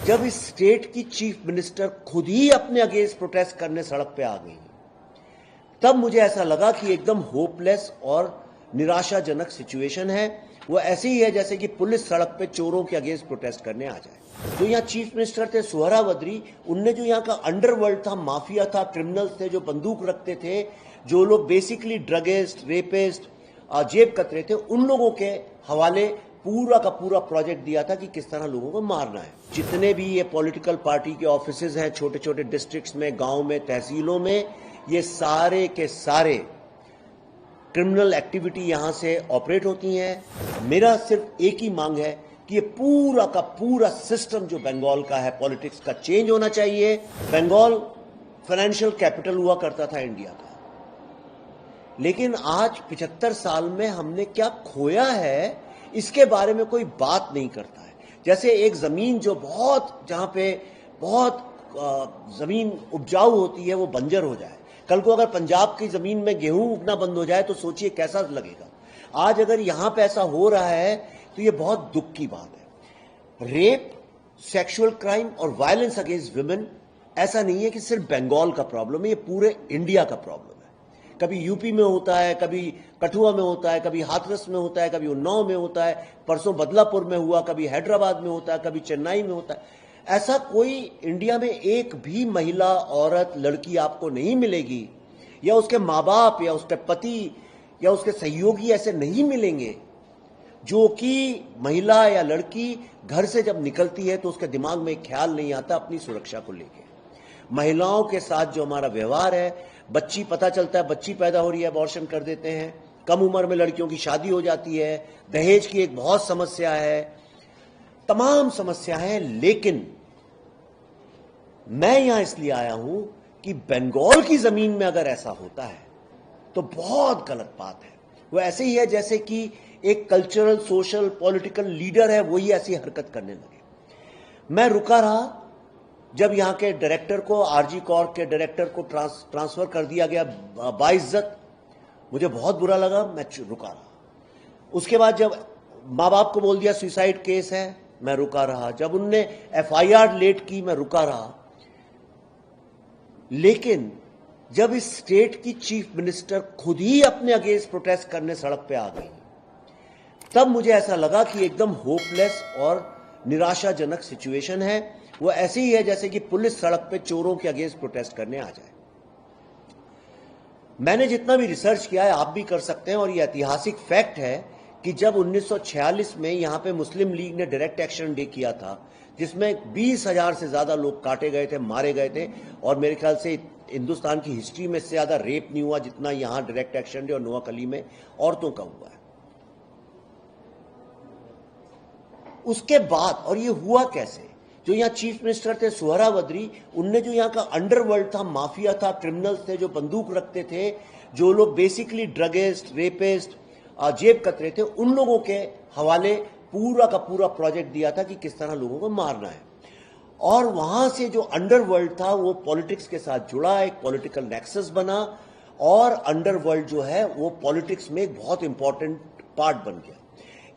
जब इस स्टेट की चीफ मिनिस्टर खुद ही अपने अगेंस्ट प्रोटेस्ट करने सड़क पे आ गई, तब मुझे ऐसा लगा कि एकदम होपलेस और निराशाजनक सिचुएशन है। वो ऐसे ही है जैसे कि पुलिस सड़क पे चोरों के अगेंस्ट प्रोटेस्ट करने आ जाए। जो यहाँ चीफ मिनिस्टर थे सोहरावर्दी, उनने जो यहाँ का अंडरवर्ल्ड था, माफिया था, क्रिमिनल्स थे जो बंदूक रखते थे, जो लोग बेसिकली ड्रगिस्ट, रेपिस्ट, जेब कतरे थे, उन लोगों के हवाले पूरा का पूरा प्रोजेक्ट दिया था कि किस तरह लोगों को मारना है। जितने भी ये पॉलिटिकल पार्टी के ऑफिसेज हैं छोटे छोटे डिस्ट्रिक्ट्स में, गांव में, तहसीलों में, ये सारे के सारे क्रिमिनल एक्टिविटी यहां से ऑपरेट होती हैं। मेरा सिर्फ एक ही मांग है कि ये पूरा का पूरा सिस्टम जो बंगाल का है पॉलिटिक्स का, चेंज होना चाहिए। बंगाल फाइनेंशियल कैपिटल हुआ करता था इंडिया का, लेकिन आज 75 साल में हमने क्या खोया है इसके बारे में कोई बात नहीं करता है। जैसे एक जमीन जो जहां पे बहुत जमीन उपजाऊ होती है वो बंजर हो जाए, कल को अगर पंजाब की जमीन में गेहूं उगना बंद हो जाए तो सोचिए कैसा लगेगा। आज अगर यहां पे ऐसा हो रहा है तो ये बहुत दुख की बात है। रेप, सेक्सुअल क्राइम और वायलेंस अगेंस्ट विमेन ऐसा नहीं है कि सिर्फ बंगाल का प्रॉब्लम है, ये पूरे इंडिया का प्रॉब्लम है। कभी यूपी में होता है, कभी कठुआ में होता है, कभी हाथरस में होता है, कभी उन्नाव में होता है, परसों बदलापुर में हुआ, कभी हैदराबाद में होता है, कभी चेन्नई में होता है। ऐसा कोई इंडिया में एक भी महिला, औरत, लड़की आपको नहीं मिलेगी, या उसके माँ बाप या उसके पति या उसके सहयोगी ऐसे नहीं मिलेंगे जो कि महिला या लड़की घर से जब निकलती है तो उसके दिमाग में एक ख्याल नहीं आता अपनी सुरक्षा को लेकर। महिलाओं के साथ जो हमारा व्यवहार है, बच्ची पता चलता है बच्ची पैदा हो रही है, अबॉर्शन कर देते हैं, कम उम्र में लड़कियों की शादी हो जाती है, दहेज की एक बहुत समस्या है, तमाम समस्या है। लेकिन मैं यहां इसलिए आया हूं कि बंगाल की जमीन में अगर ऐसा होता है तो बहुत गलत बात है। वो ऐसे ही है जैसे कि एक कल्चरल, सोशल, पॉलिटिकल लीडर है, वही ऐसी हरकत करने लगे। मैं रुका रहा जब यहां के डायरेक्टर को, आरजी कॉर्प के डायरेक्टर को ट्रांसफर कर दिया गया बाइज्जत। मुझे बहुत बुरा लगा, मैं रुका रहा। उसके बाद जब मां बाप को बोल दिया सुसाइड केस है, मैं रुका रहा। जब उनने एफआईआर लेट की, मैं रुका रहा। लेकिन जब इस स्टेट की चीफ मिनिस्टर खुद ही अपने अगेंस्ट प्रोटेस्ट करने सड़क पे आ गई, तब मुझे ऐसा लगा कि एकदम होपलेस और निराशाजनक सिचुएशन है। वो ऐसे ही है जैसे कि पुलिस सड़क पे चोरों के अगेंस्ट प्रोटेस्ट करने आ जाए। मैंने जितना भी रिसर्च किया है, आप भी कर सकते हैं, और ये ऐतिहासिक फैक्ट है कि जब 1946 में यहां पे मुस्लिम लीग ने डायरेक्ट एक्शन डे किया था, जिसमें 20,000 से ज्यादा लोग काटे गए थे, मारे गए थे, और मेरे ख्याल से हिंदुस्तान की हिस्ट्री में इससे ज्यादा रेप नहीं हुआ जितना यहां डायरेक्ट एक्शन डे और नोआखली में औरतों का हुआ है। उसके बाद, और ये हुआ कैसे, जो यहाँ चीफ मिनिस्टर थे सोहरावर्दी, उनने जो यहाँ का अंडरवर्ल्ड था, माफिया था, क्रिमिनल्स थे जो बंदूक रखते थे, जो लोग बेसिकली ड्रगिस्ट, रेपिस्ट, जेब कतरे थे, उन लोगों के हवाले पूरा का पूरा प्रोजेक्ट दिया था कि किस तरह लोगों को मारना है। और वहां से जो अंडरवर्ल्ड था वो पॉलिटिक्स के साथ जुड़ा, एक पॉलिटिकल नेक्सस बना, और अंडरवर्ल्ड जो है वो पॉलिटिक्स में एक बहुत इंपॉर्टेंट पार्ट बन गया।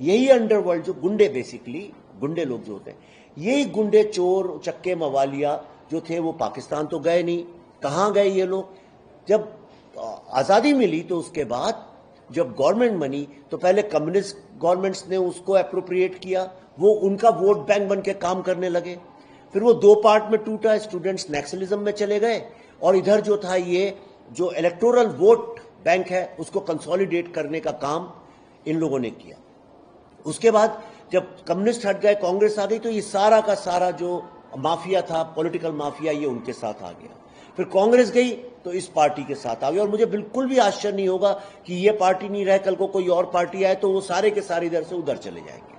यही अंडरवर्ल्ड जो गुंडे, बेसिकली गुंडे लोग जो होते हैं, यही गुंडे, चोर, चक्के, मवालिया जो थे वो पाकिस्तान तो गए नहीं। कहां गए ये लोग? जब आजादी मिली तो उसके बाद जब गवर्नमेंट बनी तो पहले कम्युनिस्ट गवर्नमेंट्स ने उसको एप्रोप्रिएट किया, वो उनका वोट बैंक बन के काम करने लगे। फिर वो दो पार्ट में टूटा, स्टूडेंट्स नक्सलिज्म में चले गए, और इधर जो था ये जो इलेक्टोरल वोट बैंक है उसको कंसोलिडेट करने का काम इन लोगों ने किया। उसके बाद जब कम्युनिस्ट हट गए, कांग्रेस आ गई, तो ये सारा का सारा जो माफिया था, पॉलिटिकल माफिया, ये उनके साथ आ गया। फिर कांग्रेस गई तो इस पार्टी के साथ आ गई, और मुझे बिल्कुल भी आश्चर्य नहीं होगा कि ये पार्टी नहीं रहे, कल को कोई और पार्टी आए तो वो सारे के सारे इधर से उधर चले जाएंगे।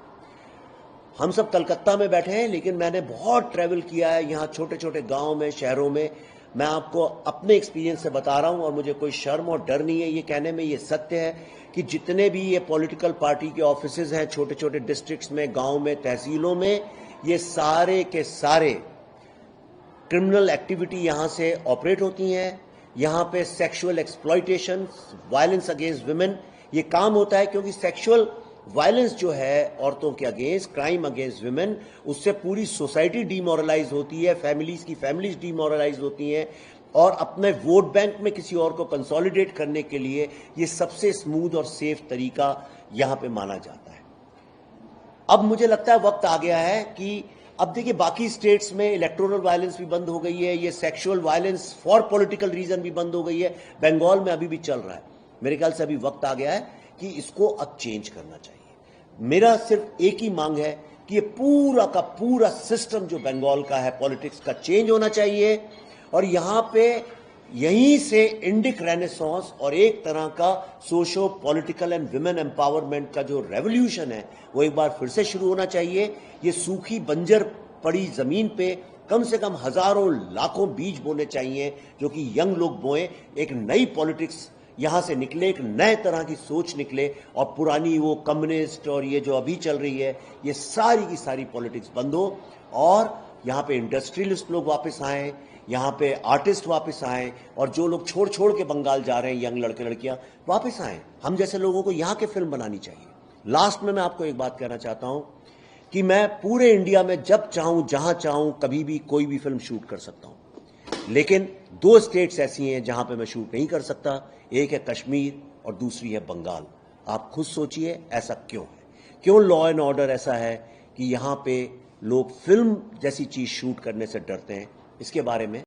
हम सब कलकत्ता में बैठे हैं, लेकिन मैंने बहुत ट्रैवल किया है यहाँ छोटे छोटे गांव में, शहरों में। मैं आपको अपने एक्सपीरियंस से बता रहा हूं, और मुझे कोई शर्म और डर नहीं है ये कहने में, ये सत्य है कि जितने भी ये पॉलिटिकल पार्टी के ऑफिसेज हैं छोटे छोटे डिस्ट्रिक्ट्स में, गांव में, तहसीलों में, ये सारे के सारे क्रिमिनल एक्टिविटी यहां से ऑपरेट होती हैं। यहां पे sexual exploitation, violence against women, ये काम होता है, क्योंकि सेक्सुअल वायलेंस जो है औरतों के अगेंस्ट, क्राइम अगेंस्ट विमेन, उससे पूरी सोसाइटी डीमोरलाइज होती है, फैमिलीज डीमोरलाइज होती हैं, और अपने वोट बैंक में किसी और को कंसोलिडेट करने के लिए ये सबसे स्मूथ और सेफ तरीका यहां पे माना जाता है। अब मुझे लगता है वक्त आ गया है कि अब देखिए बाकी स्टेट्स में इलेक्टोरल वायलेंस भी बंद हो गई है, ये sexual violence for political reason भी बंद हो गई है, बंगाल में अभी भी चल रहा है। मेरे ख्याल से अभी वक्त आ गया है कि इसको अब चेंज करना चाहिए। मेरा सिर्फ एक ही मांग है कि ये पूरा का पूरा सिस्टम जो बंगाल का है पॉलिटिक्स का चेंज होना चाहिए, और यहां पे यहीं से इंडिक रेनेसांस और एक तरह का socio political and women empowerment का जो रेवोल्यूशन है वो एक बार फिर से शुरू होना चाहिए। ये सूखी बंजर पड़ी जमीन पे कम से कम हजारों लाखों बीज बोने चाहिए जो कि यंग लोग बोए, एक नई पॉलिटिक्स यहां से निकले, एक नए तरह की सोच निकले, और पुरानी वो कम्युनिस्ट और ये जो अभी चल रही है ये सारी की सारी पॉलिटिक्स बंद हो, और यहां पे इंडस्ट्रियलिस्ट लोग वापस आए, यहां पे आर्टिस्ट वापस आए, और जो लोग छोड़ छोड़ के बंगाल जा रहे हैं यंग लड़के लड़कियां वापस आए। हम जैसे लोगों को यहां के फिल्म बनानी चाहिए। लास्ट में मैं आपको एक बात कहना चाहता हूं कि मैं पूरे इंडिया में जब चाहूं जहां चाहूं कभी भी कोई भी फिल्म शूट कर सकता हूं, लेकिन 2 स्टेट्स ऐसी हैं जहां पे मैं शूट नहीं कर सकता। एक है कश्मीर और दूसरी है बंगाल। आप खुद सोचिए ऐसा क्यों है, क्यों लॉ एंड ऑर्डर ऐसा है कि यहां पे लोग फिल्म जैसी चीज शूट करने से डरते हैं। इसके बारे में